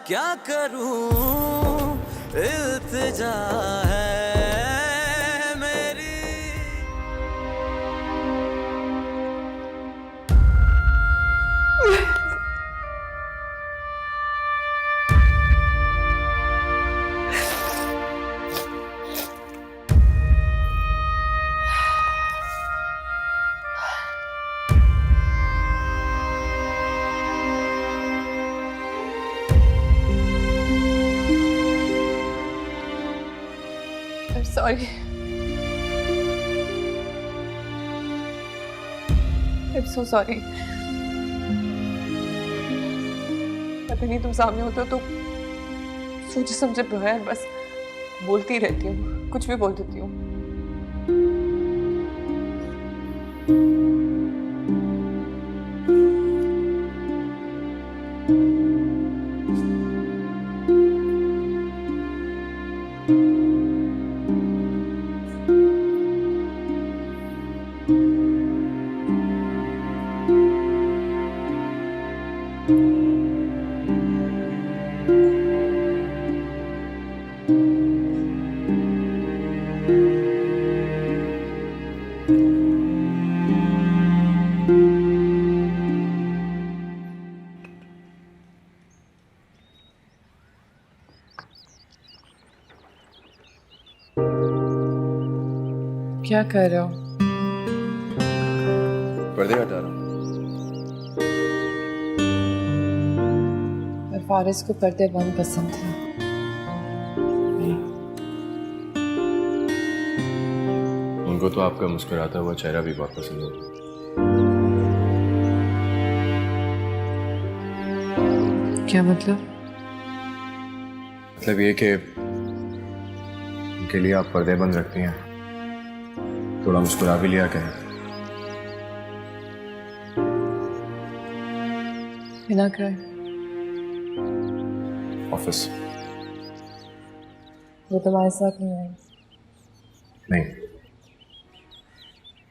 क्या करूं, इल्तिजा है मेरी। I'm sorry. I'm so sorry. पता नहीं तुम सामने होते हो तो सोचे समझे बगैर बस बोलती रहती हूँ, कुछ भी बोल देती हूँ। क्या कर रहे हो? पर्दे हटा रहा हूँ। और फारिस को पर्दे बंद पसंद है। उनको तो आपका मुस्कुराता हुआ चेहरा भी बहुत पसंद है। क्या मतलब? मतलब ये कि उनके लिए आप पर्दे बंद रखती हैं, थोड़ा मुस्कुरा भी लिया करें। बिना कराए ऑफिस वो तुम्हारे साथ नहीं आए? नहीं,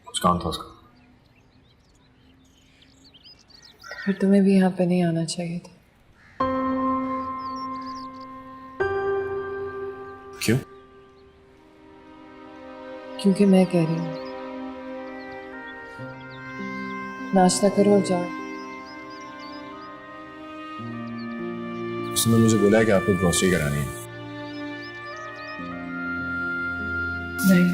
कुछ काम था उसका। फिर तुम्हें भी यहाँ पे नहीं आना चाहिए था। क्यों? क्योंकि मैं कह रही हूँ नाश्ता करो और जाओ। उसने मुझे बोला है कि आपको ग्रोसरी करानी है। नहीं,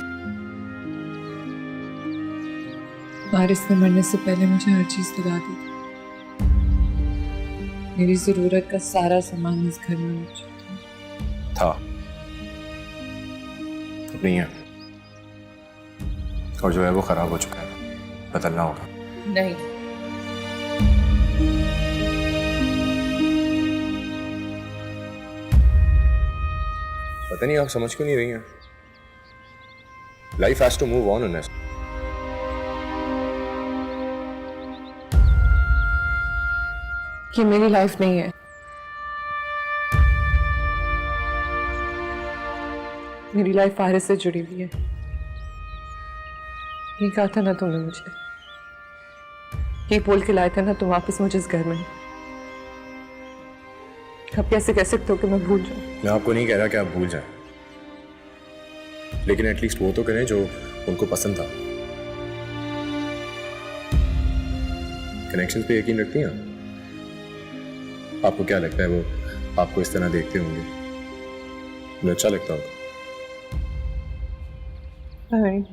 बारिश ने मरने से पहले मुझे हर चीज बता दी थी। मेरी जरूरत का सारा सामान इस घर में मौजूद था, अब नहीं है, और जो है वो खराब हो चुका है, बदलना होगा। नहीं, पता नहीं आप समझ क्यों नहीं रही हैं। Life has to move on उन्हें। ये मेरी लाइफ नहीं है। मेरी लाइफ फारिस से जुड़ी हुई है। ये कहा था ना तुमने मुझे, ये बोल के लाए थे ना तुम वापस मुझे इस घर में। अब कैसे कह सकते हो कि मैं भूल जाऊं? मैं आपको नहीं कह रहा कि आप भूल जाएं, लेकिन एटलीस्ट वो तो करें जो उनको पसंद था। कनेक्शंस पे यकीन रखती हैं आप? आपको क्या लगता है वो आपको इस तरह देखते होंगे? उन्हें अच्छा लगता होगा? नहीं,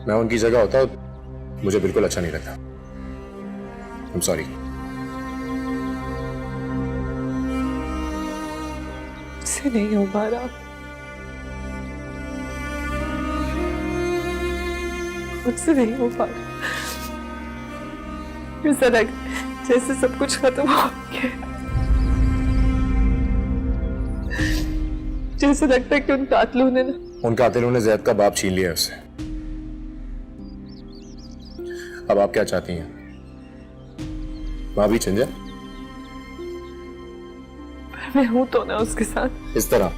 मैं उनकी जगह होता मुझे बिल्कुल अच्छा नहीं लगता। I'm sorry। मुझसे नहीं हो पा रहा, मुझसे नहीं हो पा रहा। ऐसा लग जैसे सब कुछ खत्म हो गया, जैसे लगता है कि उन कातिलों ने जैद का बाप छीन लिया उससे। अब आप क्या चाहती हैं? वहां भी छिन जाए? मैं हूं तो ना उसके साथ। इस तरह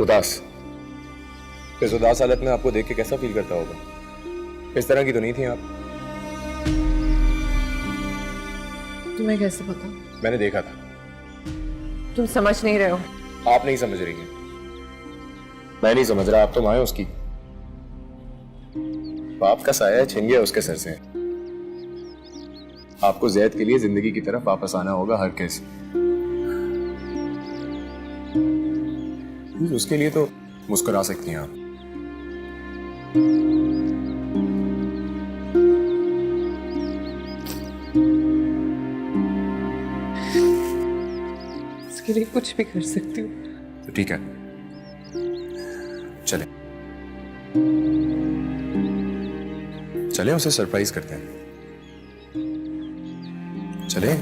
उदास, इस उदास हालत में आपको देख के कैसा फील करता होगा? इस तरह की तो नहीं थी आप। तुम्हें कैसे पता? मैंने देखा था। तुम समझ नहीं रहे हो। आप नहीं समझ रही हैं। मैं नहीं समझ रहा, आप तो माँ है उसकी। बाप का साया छिन गया उसके सर से। आपको जैद के लिए जिंदगी की तरफ वापस आना होगा हर किस। उसके लिए तो मुस्कुरा सकती हैं आप। इसके लिए कुछ भी कर सकती हूँ। तो ठीक है, चले चले उसे सरप्राइज करते हैं। चले।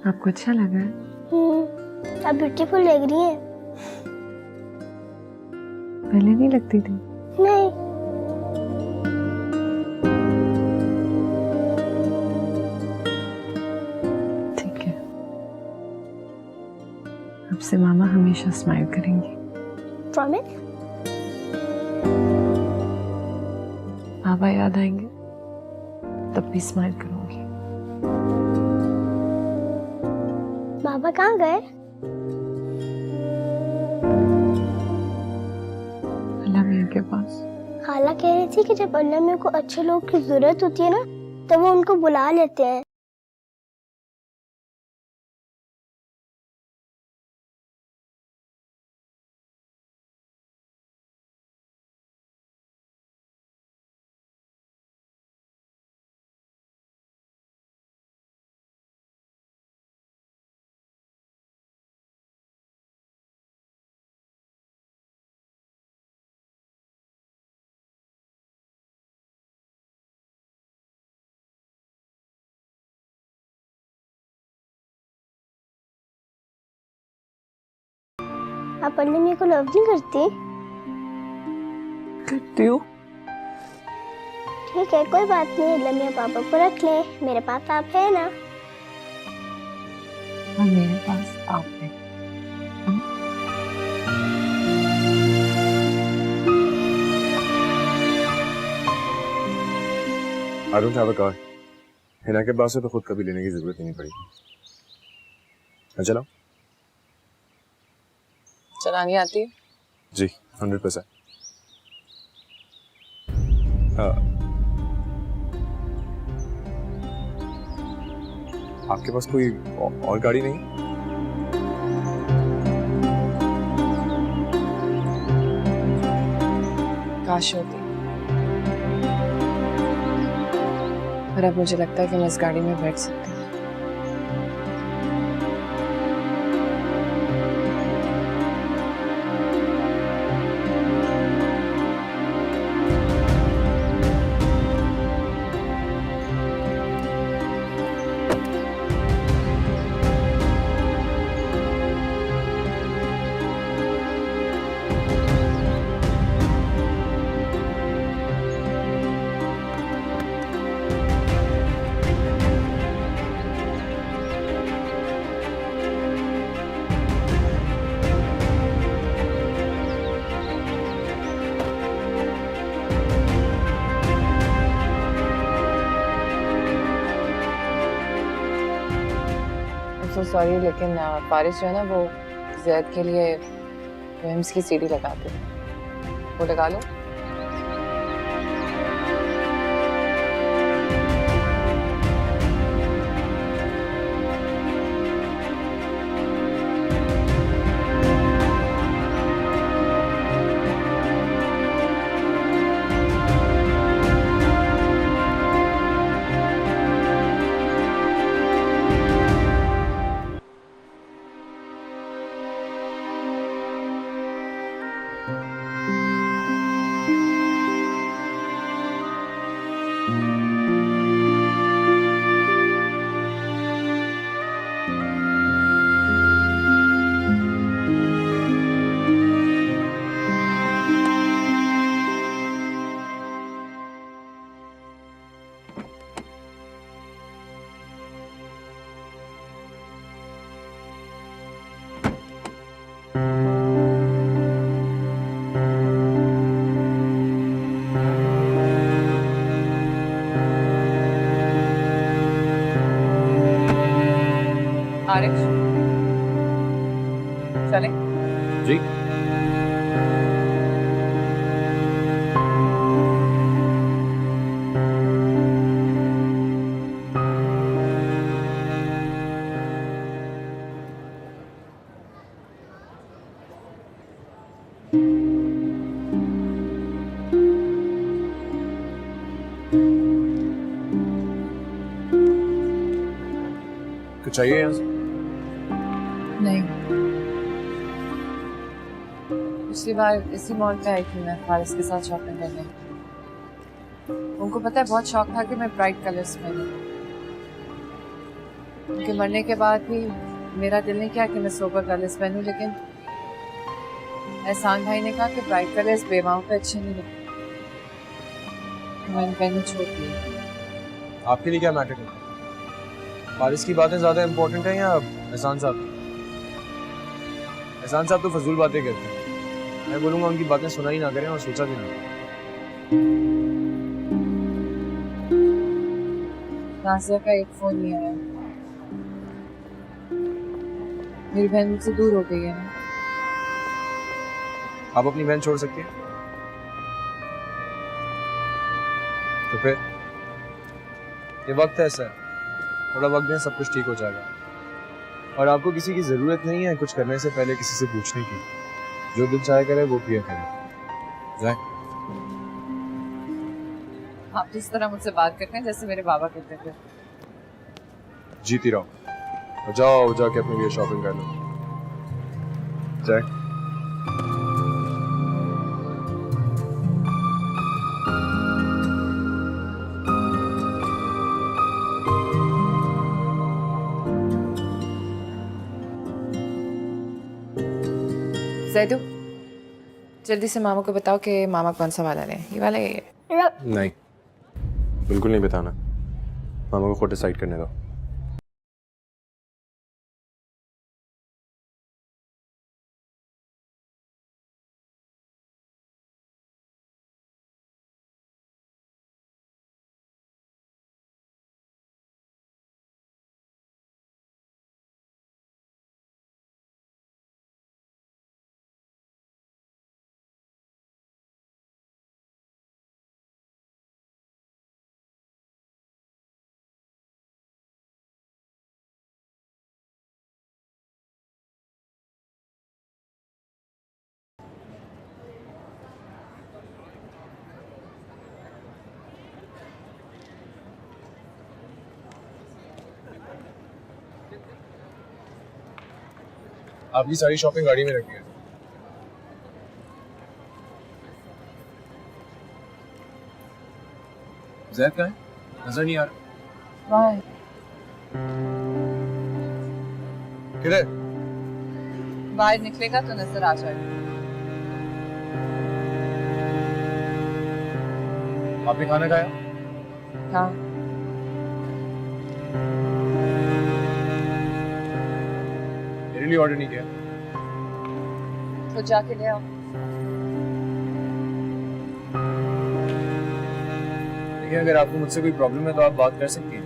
आपको अच्छा लगा है? आप ब्यूटीफुल लग रही हैं। पहले नहीं लगती थी। नहीं। ठीक है, अब से मामा हमेशा स्माइल करेंगी। प्रॉमिस? पापा याद आएंगे तब भी स्माइल करूंगी। बाबा कहाँ गए? अल्लाह मियां के पास। खाला कह रही थी कि जब अल्लाह मियां को अच्छे लोग की जरूरत होती है ना, तब वो उनको बुला लेते हैं। आप अल्लाह मियां को लव नहीं करती? करती हूँ। ठीक है, कोई बात नहीं, अल्लाह मियां पापा को रख ले, मेरे पास आप है ना। और मेरे पास आप है। I don't have a car. Hina के पास है तो खुद कभी लेने की जरूरत ही नहीं पड़ी। मैं चलाऊं? चलानी आती है? जी 100%। आपके पास कोई और गाड़ी नहीं? काश होती, पर अब मुझे लगता है कि मैं इस गाड़ी में बैठ सकती हूँ। सो सॉरी, लेकिन फारिस जो है ना, वो जैद के लिए विम्स की सीडी लगाते हैं, वो लगा लो। आरिफ, चले? जी। कुछ चाहिए यहाँ से? नहीं, पिछली बार इसी मॉल पे आई थी मैं फारिस के साथ शॉपिंग करने। उनको पता है बहुत शौक था कि मैं ब्राइट कलर्स पहनूं। उनके मरने के बाद भी मेरा दिल नहीं किया कि मैं सोबर कलर्स पहनूं, लेकिन एहसान भाई ने कहा कि ब्राइट कलर्स बेवाओं पे अच्छे नहीं लगते, तो मैंने पहनना छोड़ दिया। आपके लिए क्या मैटर करता है? फारिस की बातें ज्यादा इंपॉर्टेंट है या एहसान साहब? एहसान साहब तो फजूल बातें करते हैं। मैं बोलूंगा उनकी बातें सुना ही ना करें और सोचा भी ना। नाज़िया का एक फोन नहीं आया। मेरी बहन मुझसे दूर हो गई है ना। आप अपनी बहन छोड़ सकती हैं? तो फिर ये वक्त ऐसा है, थोड़ा वक्त दें, सब कुछ ठीक हो जाएगा। और आपको किसी की जरूरत नहीं है कुछ करने से पहले किसी से पूछने की। जो दिल चाहे करे वो किया करे। जाए। आप जिस तरह मुझसे बात करते हैं जैसे मेरे बाबा कहते थे। जीती रहो और जाओ जाके अपने लिए शॉपिंग कर लो। जाए। जैदू, जल्दी से मामा को बताओ कि मामा कौन सा वाला लें। ये वाला ये। नहीं, बिल्कुल नहीं बताना। मामा को खुद डिसाइड करने दो। आपकी सारी शॉपिंग गाड़ी में रखी है। जैद कहाँ है? नजर नहीं आ रहा। बाय। किधर? बाहर निकलेगा तो नजर आ जाएगा। आपने खाना खाया? हाँ। मेरे लिए ऑर्डर नहीं किया? तो जाके ले आओ। देखिए, अगर आपको मुझसे कोई प्रॉब्लम है तो आप बात कर सकती हैं।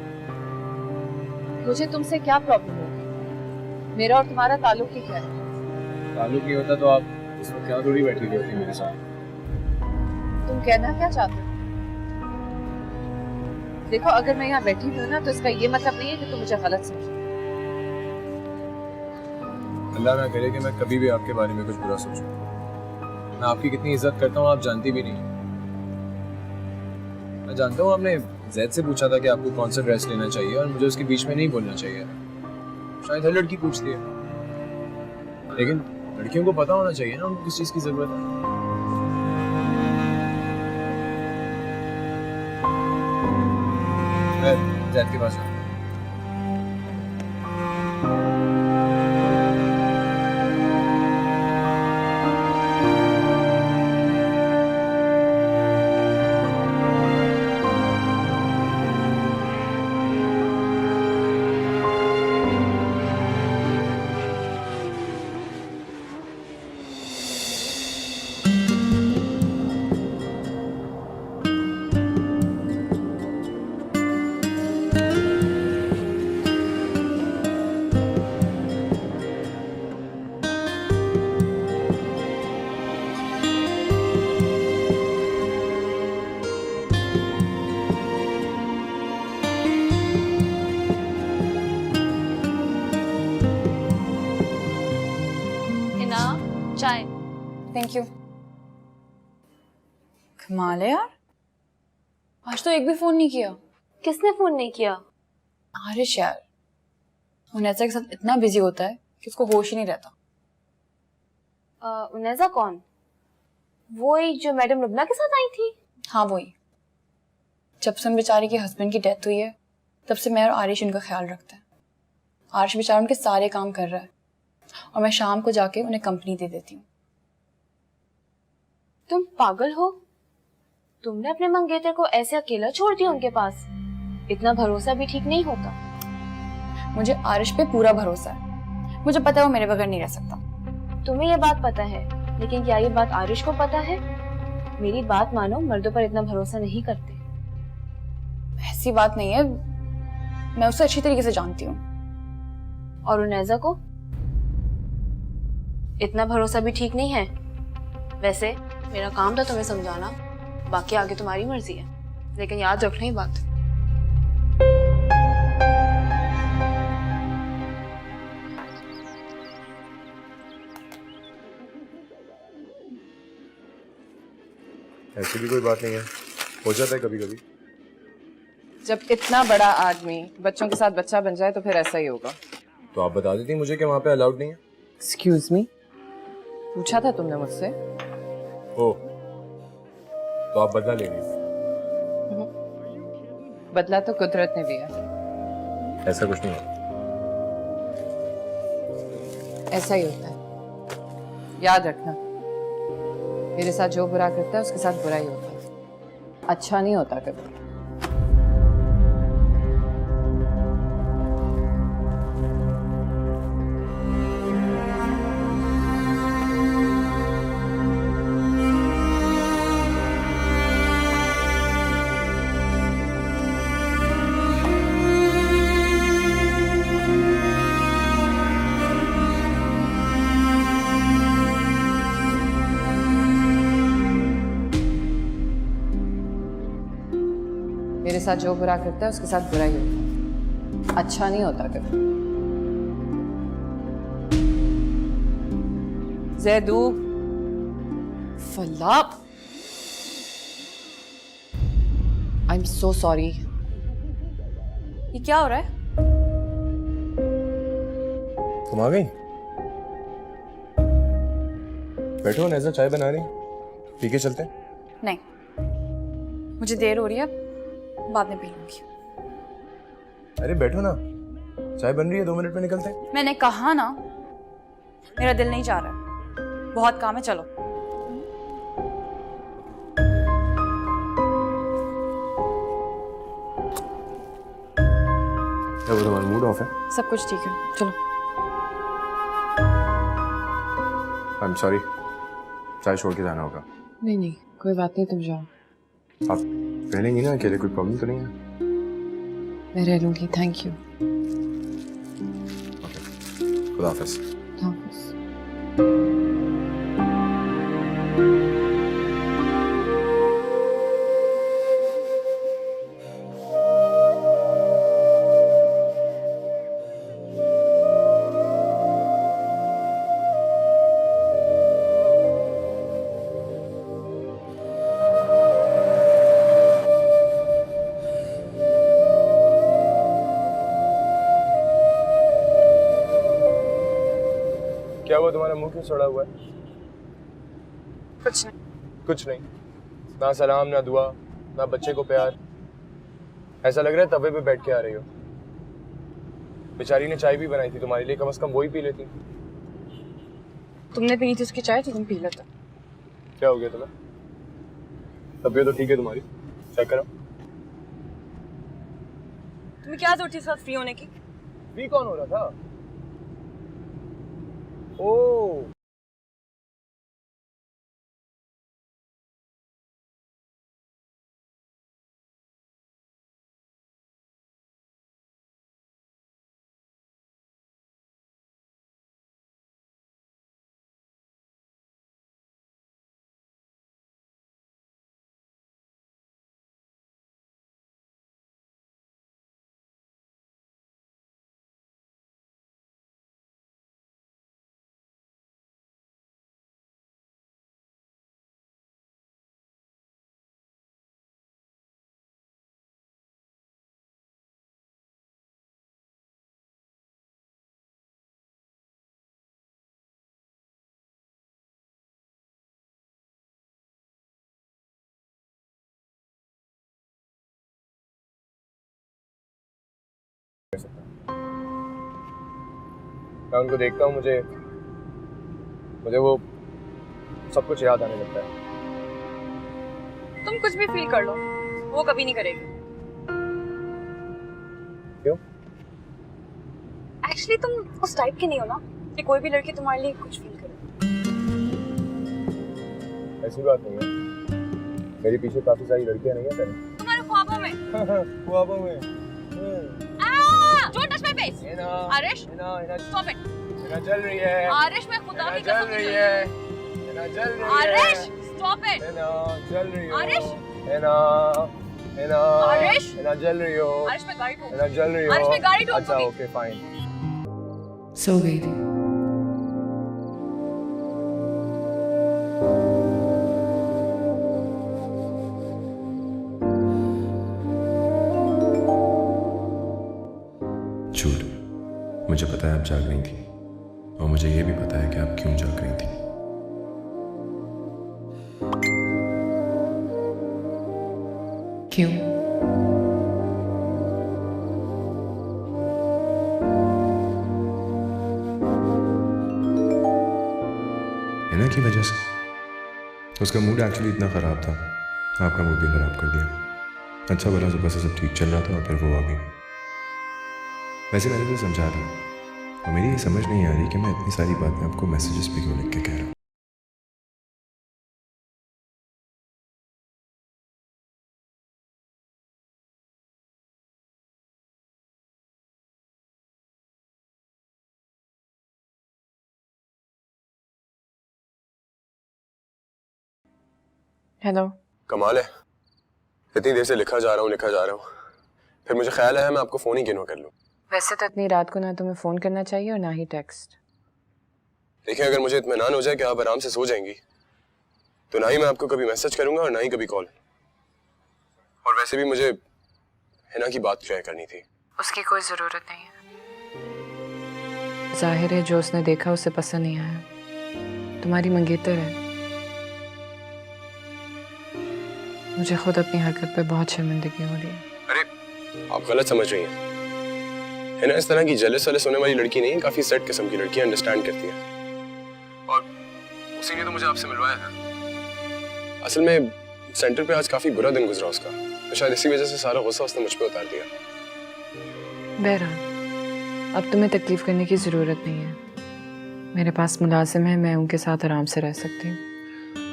मुझे तुमसे क्या प्रॉब्लम होगी? मेरा और तुम्हारा ताल्लुक ही क्या है? ताल्लुक नहीं होता तो आप इस वक्त क्या थोड़ी बैठी हुई होती मेरे साथ। तुम कहना क्या चाहते हो? देखो, अगर मैं यहाँ बैठी हुई हूँ ना तो इसका ये मतलब नहीं है कि तुम मुझे गलत समझो। अल्लाह ना करे कि मैं कभी भी आपके बारे में कुछ बुरा सोचूं। मैं आपकी कितनी इज्जत करता हूँ आप जानती भी नहीं। मैं जानता हूँ आपने जैद से पूछा था कि आपको कौन सा ड्रेस लेना चाहिए और मुझे उसके बीच में नहीं बोलना चाहिए। शायद हर लड़की पूछती है, लेकिन लड़कियों को पता होना चाहिए ना उनको किस चीज की जरूरत है। मैं जैद के पास जाऊँ। Thank you. कमाल है यार, आज तो एक भी फोन नहीं किया। किसने फोन नहीं किया? आरिश यार, उनैसा के साथ इतना बिजी होता है कि उसको होश ही नहीं रहता। उन्नेजा कौन? वो ही जो मैडम लुबना के साथ आई थी? हाँ वही। जब से उन बेचारे के हस्बैंड की डेथ हुई है तब से मैं और आरिश उनका ख्याल रखते हैं। आरिश बेचारा उनके सारे काम कर रहा है और मैं शाम को जाके उन्हें कंपनी दे देती हूँ। तुम पागल हो? तुमने अपने मंगेतर को ऐसे अकेला छोड़ दिया उनके पास? इतना भरोसा भी ठीक नहीं होता। मुझे आरिश पे पूरा भरोसा है, मुझे पता है वो मेरे बगैर नहीं रह सकता। तुम्हें ये बात पता है, लेकिन क्या ये बात आरिश को पता है? मेरी बात मानो, मर्दों पर इतना भरोसा नहीं करते। ऐसी बात नहीं है, मैं उसे अच्छी तरीके से जानती हूँ। और उन्नेजा को? इतना भरोसा भी ठीक नहीं है। वैसे मेरा काम था तुम्हें समझाना, बाकी आगे तुम्हारी मर्जी है, लेकिन याद रखना ही बात। ऐसी भी कोई बात नहीं है, हो जाता है कभी कभी। जब इतना बड़ा आदमी बच्चों के साथ बच्चा बन जाए तो फिर ऐसा ही होगा। तो आप बता देती मुझे कि वहाँ पे अलाउड नहीं है। एक्सक्यूज मी, पूछा था तुमने मुझसे? ओ, तो आप बदला ले लीजिए। बदला तो कुदरत ने दिया, ऐसा कुछ नहीं है। ऐसा ही होता है। याद रखना, मेरे साथ जो बुरा करता है उसके साथ बुरा ही होता है, अच्छा नहीं होता कभी। मेरे साथ जो बुरा करता है उसके साथ बुरा ही होता है, अच्छा नहीं होता कभी। जैदू फल्ला, आई एम सो सॉरी। ये क्या हो रहा है? तुम आ गई? बैठो, नेज़ा चाय बना रही, पी के चलते हैं। नहीं, मुझे देर हो रही है, बाद में पी लूंगी। अरे बैठो ना, चाय बन रही है, 2 मिनट में निकलते हैं। मैंने कहा ना, मेरा दिल नहीं जा रहा है, बहुत काम है, चलो। क्या वो तुम्हारा मूड ऑफ है? सब कुछ ठीक है, चलो। आई एम सॉरी, चाय छोड़ के जाना होगा। नहीं नहीं, कोई बात नहीं, तुम जाओ। आप रहेंगी ना अकेले? कोई प्रॉब्लम तो नहीं है? मैं रह लूंगी, थैंक यू। ओके, खुदा हाफिज़। क्या हुआ, तुम्हारा मुंह क्यों सड़ा हुआ है? कुछ नहीं। कुछ नहीं? ना सलाम, ना दुआ, ना बच्चे को प्यार। ऐसा लग रहा है तवे पे बैठ के आ रही हो। बेचारी ने चाय भी बनाई थी तुम्हारे लिए, कम से कम वो ही पी लेती। तुमने पी थी उसकी चाय तो तुम पी लेते। क्या हो गया तुम्हें? तबीयत तो ठीक है तुम्हारी? चेक करो। तुम्हें क्या जरूरत थी इस वक्त फ्री होने की? फ्री कौन हो रहा था? ओ मैं उनको देखता हूँ, मुझे वो सब कुछ याद आने लगता है। तुम कुछ भी फील कर लो, वो कभी नहीं करेगी। क्यों? एक्चुअली तुम उस टाइप के नहीं हो ना कि कोई भी लड़की तुम्हारे लिए कुछ फील करे। ऐसी बात नहीं है, मेरे पीछे काफी सारी लड़कियां नहीं है तेरे। तुम्हारे ख्वाबों में। ख्वाबों में। Don't touch my face. Aarish, stop it. Hina जल रही है। आरिश, मैं खुदा की जल कसम रही से है। हिना जल रही है। Aarish, stop it. हिना जल रही हो। आरिश। हिना आरिश। हिना जल रही हो। आरिश, मैं गाड़ी ठोक। हिना जल रही हो। आरिश, मैं गाड़ी ठोक अच्छा दूंगी। Okay fine. सो गई थी। झूठ। मुझे पता है आप जाग रही थी, और मुझे ये भी पता है कि आप क्यों जाग रही थी। क्यों? हिना की वजह से। उसका मूड एक्चुअली इतना ख़राब था, आपका मूड भी ख़राब कर दिया। अच्छा भला सुबह से सब ठीक चल रहा था और फिर वो आ गई। वैसे मैंने तो समझा दिया, और मेरी ये समझ नहीं आ रही कि मैं इतनी सारी बातें आपको मैसेजेस पे क्यों लिख के कह रहा हूँ। हेलो। कमाल है, इतनी देर से लिखा जा रहा हूँ, फिर मुझे ख्याल है मैं आपको फ़ोन ही क्यों ना कर लूँ। वैसे तो इतनी रात को ना तुम्हें फ़ोन करना चाहिए और ना ही टेक्स्ट। देखिए, अगर मुझे इत्मीनान हो जाए कि आप आराम से सो जाएंगी, तो ना ही मैं आपको कभी मैसेज करूंगा और ना ही कभी कॉल। और वैसे भी मुझे हिना की बात शेयर करनी थी। उसकी कोई ज़रूरत नहीं है। जाहिर है जो उसने देखा उसे पसंद नहीं आया। तुम्हारी मंगेतर है। मुझे खुद अपनी हरकत पे बहुत शर्मिंदगी हो रही है। अरे आप गलत समझ रही हैं। हिना इस तरह की जेलस होने वाली लड़की नहीं है, काफी सेट किस्म की लड़की, अंडरस्टैंड करती है। और उसी ने तो मुझे आपसे मिलवाया था। असल में सेंटर पे आज काफी बुरा दिन गुजरा उसका, तो शायद इसी वजह से सारा गुस्सा उसने मुझ पे उतार दिया। बहरहाल अब तुम्हें तकलीफ करने की ज़रूरत नहीं है। मेरे पास मुलाजिम है, मैं उनके साथ आराम से रह सकती हूँ।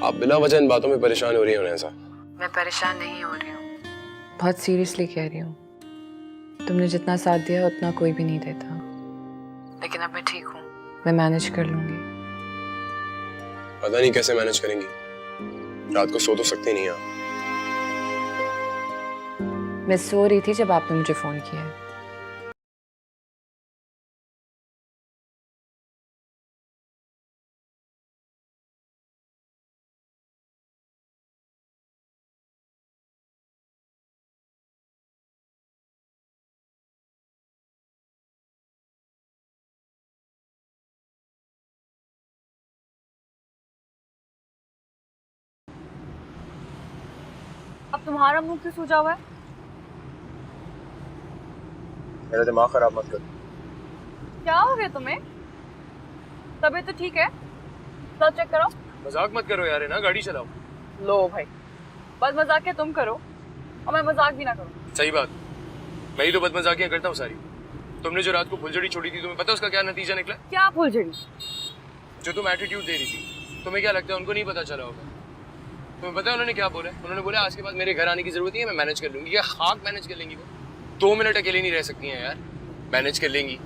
आप बिना वजह इन बातों में परेशान हो रही हैं ऐसा। मैं परेशान नहीं हो रही हूँ, बहुत सीरियसली कह रही हूँ। तुमने जितना साथ दिया उतना कोई भी नहीं देता। लेकिन अब मैं ठीक हूँ, मैं मैनेज कर लूँगी। पता नहीं कैसे मैनेज करेंगी, रात को सो तो सकती नहीं आप। मैं सो रही थी जब आपने मुझे फ़ोन किया है। अब तुम्हारा मुंह क्यों सूजा हुआ है? मेरा दिमाग खराब मत कर। क्या हो गया तुम्हें? तबीयत तो ठीक है? सब चेक करो। मजाक मत करो यार, है ना, गाड़ी चलाओ। लो भाई, बस मजाक तुम करो और मैं मजाक भी ना करूं। सही बात, मैं ही तो बदमजाकियां करता हूँ सारी। तुमने जो रात को फुलझड़ी छोड़ी थी, तुम्हें पता उसका क्या नतीजा निकला? क्या फुलझड़ी? जो तुम एटीट्यूड दे रही थी, तुम्हें क्या लगता है उनको नहीं पता चला होगा? तुम्हें पता है उन्होंने क्या बोला? उन्होंने बोला आज के बाद मेरे घर आने की जरूरत नहीं है, मैं मैनेज कर लूंगी। क्या खाक मैनेज कर लेंगी वो? 2 मिनट अकेले नहीं रह सकती हैं यार, मैनेज कर लेंगी।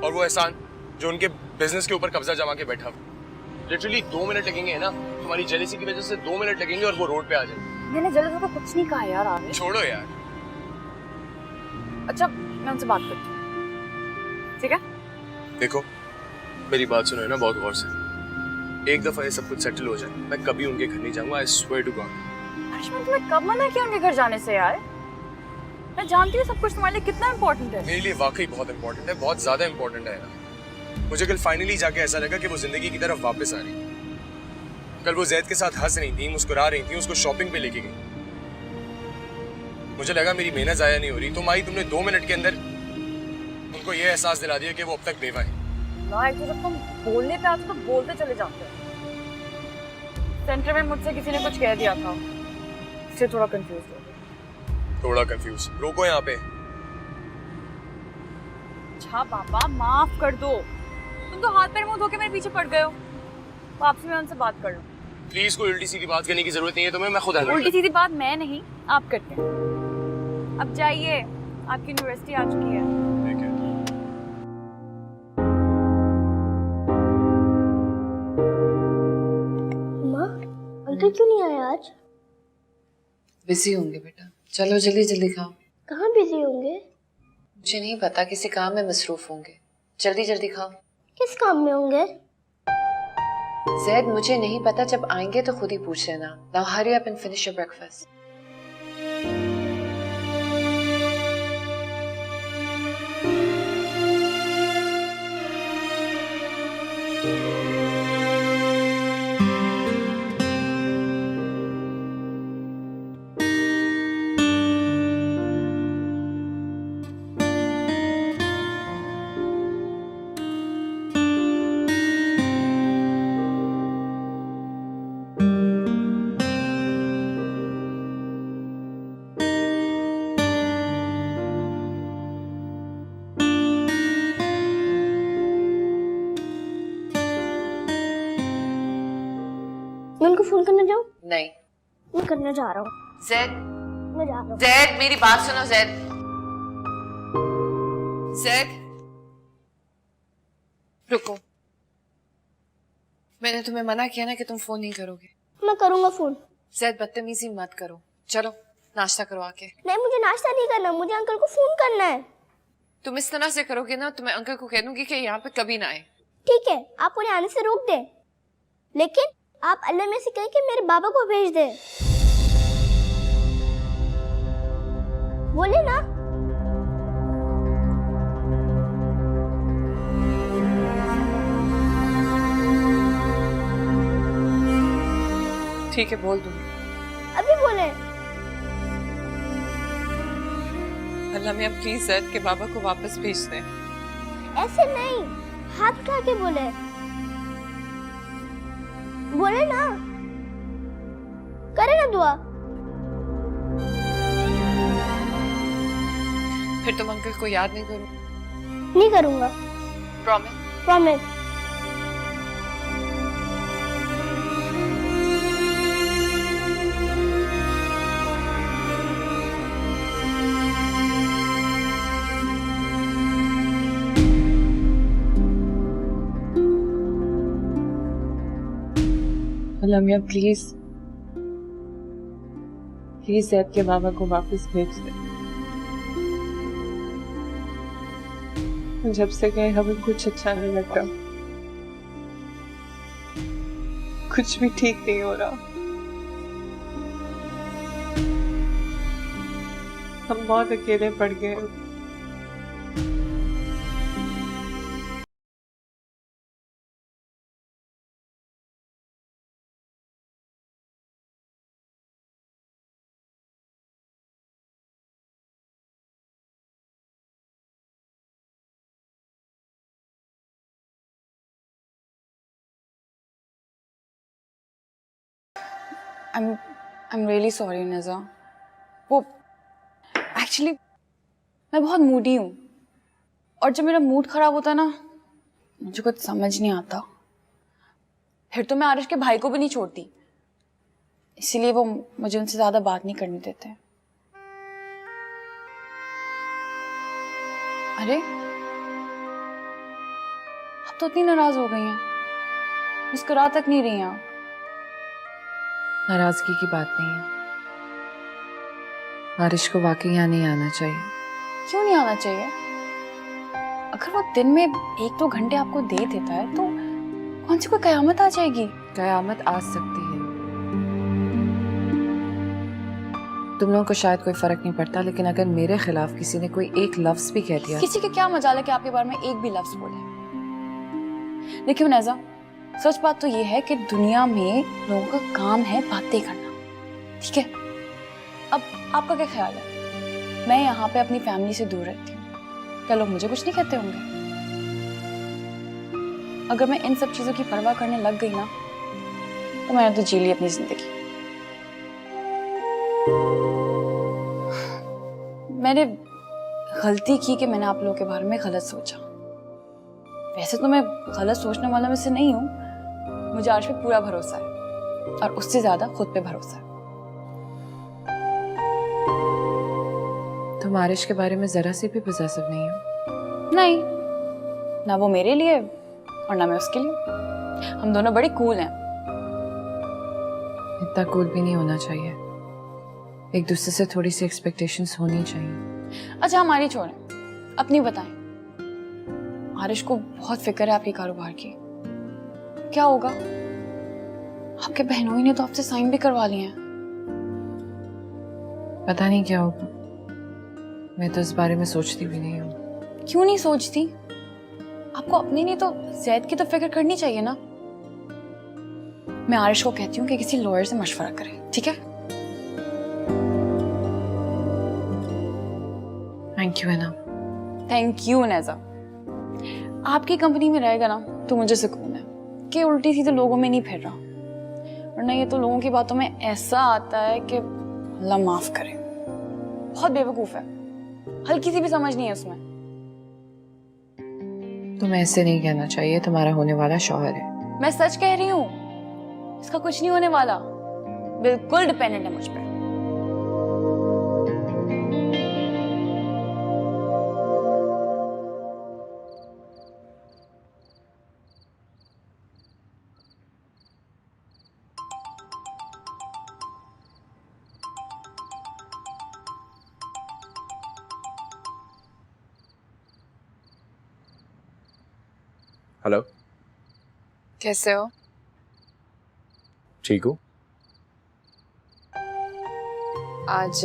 और वो एहसान जो उनके बिजनेस के ऊपर कब्जा जमा के बैठा, लिटरली 2 मिनट लगेंगे, है ना, तुम्हारी जेलसी की वजह से 2 मिनट लगेंगे और वो रोड पे आ जाएंगे। मैंने जल्द को कुछ नहीं कहा यार। आगे छोड़ो यार। अच्छा, मैं उनसे बात करती हूँ, ठीक है? देखो मेरी बात सुनो, है ना, बहुत गौर से। एक दफा ये सब कुछ सेटल हो जाए, मैं कभी उनके घर नहीं जाऊंगा, आई स्वेयर टू गॉड। मैंने तुम्हें कब मना किया उनके घर जाने से यार? मैं जानती हूँ सब कुछ तुम्हारे लिए कितना इम्पोर्टेंट है। मेरे लिए वाकई बहुत इंपॉर्टेंट है, बहुत ज्यादा इंपॉर्टेंट है ना। मुझे कल फाइनली जाके ऐसा लगा कि वो जिंदगी की तरफ वापस आ रही। कल वो जैद के साथ हंस रही थी, मुस्कुरा रही थी, उसको शॉपिंग पे लेके गई। मुझे लगा मेरी मेहनत जाया नहीं हो रही। तुम आई, तुमने 2 मिनट के अंदर उनको ये एहसास दिला दिया कि वो अब तक बेवा है। ना एक तो जब तुम बोलने पे आते तो बोलते चले जाते हो। सेंटर में मुझसे किसी ने कुछ कह दिया था, इससे थोड़ा कंफ्यूज हो गई। थोड़ा कंफ्यूज, रोको यहाँ पे। अच्छा पापा माफ कर दो, तुम तो हाथ पैर मुंह धो के मेरे पीछे पड़ गए हो। आपसे मैं उनसे बात कर लूं। प्लीज कोई उल्टी सीधी बात करने की जरूरत नहीं है तुम्हें, मैं खुद हैंडल उल्टी सीधी बात मैं नहीं आप करते हैं। अब जाइए, आपकी यूनिवर्सिटी आ चुकी है। ठीक है। माँ अंकल क्यों नहीं आए आज? बिजी होंगे बेटा, चलो जल्दी जल्दी खाओ। कहाँ बिजी होंगे? मुझे नहीं पता, किसी काम में मसरूफ होंगे। जल्दी जल्दी खाओ। किस काम में होंगे? ज़ैद मुझे नहीं पता, जब आएंगे तो खुद ही पूछ लेना। Now hurry up and finish your breakfast. मैं उनको फोन करने जाऊँ? नहीं मैं करने जा रहा हूँ। ज़ैद, मैं जा रहा हूँ। ज़ैद मेरी बात सुनो। ज़ैद, ज़ैद रुको, मैंने तुम्हें मना किया ना कि तुम फोन नहीं करोगे। मैं करूँगा फोन। ज़ैद बदतमीजी मत करो, चलो नाश्ता करो आके। नहीं मुझे नाश्ता नहीं करना, मुझे अंकल को फोन करना है। तुम इस तरह से करोगे ना तो मैं अंकल को कह दूंगी कि यहाँ पे कभी ना आए। ठीक है, आप उन्हें आने से रोक दे, लेकिन आप अल्लाह में से कहें कि मेरे बाबा को भेज दे। बोले ना। ठीक है बोल दूंगी। अभी बोले। अल्लाह मियां प्लीज ज़ैद के बाबा को वापस भेज दे। ऐसे नहीं, हाथ उठा के बोले। बोले ना, करे ना दुआ। फिर तुम अंकल को याद नहीं करो? नहीं करूंगा। प्रॉमिस? प्रॉमिस। अल्लाह मियां प्लीज प्लीज ज़ैद के बाबा को वापस भेज दे। जब से गए हमें कुछ अच्छा नहीं लगता, कुछ भी ठीक नहीं हो रहा। हम बहुत अकेले पड़ गए। I'm really sorry नज़ा। वो एक्चुअली मैं बहुत मूडी हूँ, और जब मेरा मूड खराब होता ना मुझे कुछ समझ नहीं आता। फिर तो मैं आरिश के भाई को भी नहीं छोड़ती, इसीलिए वो मुझे उनसे ज्यादा बात नहीं करने देते। अरे अब तो इतनी नाराज हो गई हैं, मुस्कुरा तक नहीं रही हैं आप। नाराजगी की बात नहीं है, आरिश को वाकई यहाँ नहीं आना चाहिए। क्यों नहीं आना चाहिए? अगर वो दिन में 1-2 घंटे आपको दे देता है तो कौन सी कोई कयामत आ जाएगी? कयामत आ सकती है, तुम लोगों को शायद कोई फर्क नहीं पड़ता, लेकिन अगर मेरे खिलाफ किसी ने कोई एक लफ्ज भी कह दिया। किसी के क्या मजाल है कि आपके बारे में एक भी लफ्ज बोले। देखिए नैज़ा, सच बात तो ये है कि दुनिया में लोगों का काम है बातें करना, ठीक है? अब आपका क्या ख्याल है? मैं यहाँ पे अपनी फैमिली से दूर रहती हूँ, क्या लोग मुझे कुछ नहीं कहते होंगे? अगर मैं इन सब चीजों की परवाह करने लग गई ना, तो मैंने तो जी ली अपनी जिंदगी। मैंने गलती की कि मैंने आप लोगों के बारे में गलत सोचा। वैसे तो मैं गलत सोचने वाला में से नहीं हूँ, मुझे आर्श पे पूरा भरोसा है और उससे ज्यादा खुद पे भरोसा है। तुम आरिश के बारे में जरा सी भी पॉसेसिव नहीं हो? नहीं, ना वो मेरे लिए और ना मैं उसके लिए। हम दोनों बड़े कूल हैं। इतना कूल भी नहीं होना चाहिए। एक दूसरे से थोड़ी सी एक्सपेक्टेशंस होनी चाहिए। अच्छा हमारी छोड़ें, अपनी बताएं। आरिश को बहुत फिक्र है आपके कारोबार की। क्या होगा? आपके बहनोई ने तो आपसे साइन भी करवा लिए हैं। पता नहीं क्या होगा, मैं तो इस बारे में सोचती भी नहीं हूँ। क्यों नहीं सोचती? आपको अपनी नहीं तो जैद की तो फिक्र करनी चाहिए ना। मैं आरिश को कहती हूँ कि किसी लॉयर से मशवरा करे, ठीक है? थैंक यू ना। थैंक यू नेजा। आपकी कंपनी में रहेगा ना तो मुझे सुकून है कि उल्टी सीधे लोगों में नहीं फिर रहा, वरना ये तो लोगों की बातों में ऐसा आता है कि अल्लाह माफ करे। बहुत बेवकूफ है, हल्की सी भी समझ नहीं है उसमें। तुम्हें ऐसे नहीं कहना चाहिए, तुम्हारा होने वाला शौहर है। मैं सच कह रही हूँ, इसका कुछ नहीं होने वाला। बिल्कुल डिपेंडेंट है मुझ पे। हेलो, कैसे हो? ठीक हूँ। आज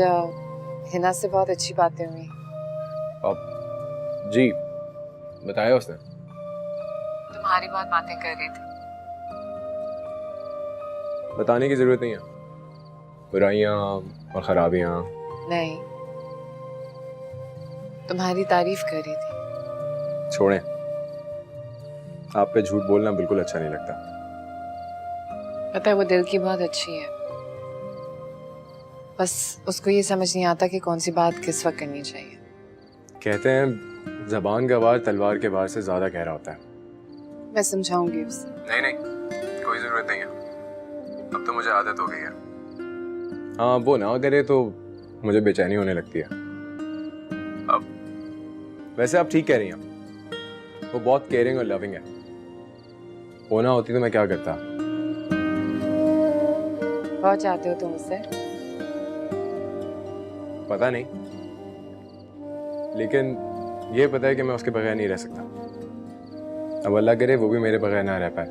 हिना से बहुत अच्छी बातें हुई। अब जी बताया उसने? तुम्हारी बहुत बातें कर रही थी। बताने की जरूरत नहीं है। बुराइयाँ और खराबियाँ नहीं, तुम्हारी तारीफ कर रही थी। छोड़ें, आप पे झूठ बोलना बिल्कुल अच्छा नहीं लगता। पता है वो दिल की बहुत अच्छी है, बस उसको ये समझ नहीं आता कि कौन सी बात किस वक्त करनी चाहिए। कहते हैं जबान का वार तलवार के वार से ज्यादा गहरा होता है। मैं समझाऊंगी उसे। नहीं नहीं, कोई जरूरत नहीं है, अब तो मुझे आदत हो गई है। हाँ, वो ना करे तो मुझे बेचैनी होने लगती है। अब वैसे आप ठीक कह रही हैं, वो बहुत केयरिंग और लविंग है। वो ना होती तो मैं क्या करता। बहुत चाहते हो तुम उससे? पता नहीं, लेकिन ये पता है कि मैं उसके बगैर नहीं रह सकता। अब अल्लाह करे वो भी मेरे बगैर ना रह पाए।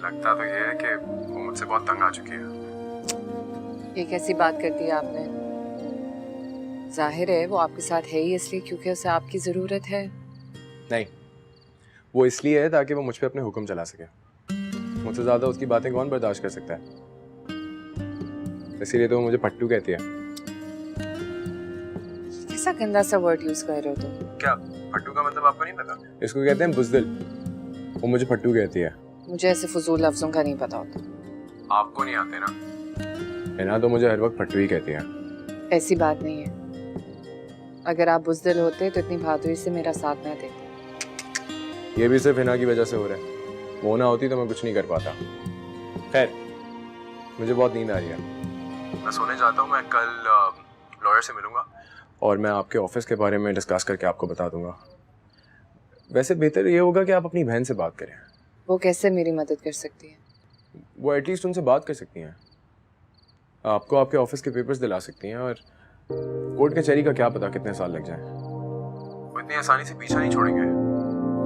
लगता तो ये है कि वो मुझसे बहुत तंग आ चुकी है। ये कैसी बात कर दी आपने? जाहिर है वो आपके साथ है ही इसलिए क्योंकि उसे आपकी जरूरत है। नहीं, वो इसलिए है ताकि वो मुझ पे अपने हुक्म चला सके। मुझसे ज्यादा उसकी बातें कौन बर्दाश्त कर सकता है? इसीलिए तो वो मुझे पट्टू कहती है। कैसा गंदा सा वर्ड यूज कर रहे हो तुम? क्या पट्टू का मतलब आपको नहीं पता? इसको कहते हैं बुज़दिल। वो मुझे पट्टू कहती है। मुझे ऐसे फजूल लफ्जों का नहीं पता होता। आपको नहीं आते ना? है ना, तो मुझे हर वक्त पट्टू ही कहती है। ऐसी बात नहीं है। अगर आप बुज़दिल होते तो इतनी बहादुरी से मेरा साथ ना देते। ये भी सिर्फ हिना की वजह से हो रहा है। वो ना होती तो मैं कुछ नहीं कर पाता। खैर, मुझे बहुत नींद आ रही है, मैं सोने जाता हूँ। मैं कल लॉयर से मिलूंगा और मैं आपके ऑफिस के बारे में डिस्कस करके आपको बता दूंगा। वैसे बेहतर ये होगा कि आप अपनी बहन से बात करें। वो कैसे मेरी मदद कर सकती है? वो एटलीस्ट उनसे बात कर सकती हैं, आपको आपके ऑफिस के पेपर्स दिला सकती हैं, और कोर्ट कचहरी का क्या पता कितने साल लग जाए। वो इतनी आसानी से पीछा नहीं छोड़ेंगे।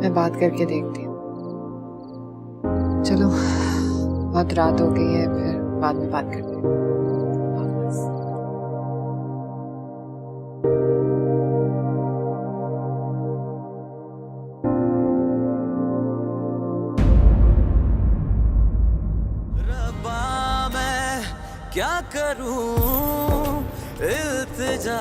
मैं बात करके देखती हूँ। चलो, बहुत रात हो गई है, फिर बाद में बात करते हैं। रब्बा मैं क्या करूं, इल्तिजा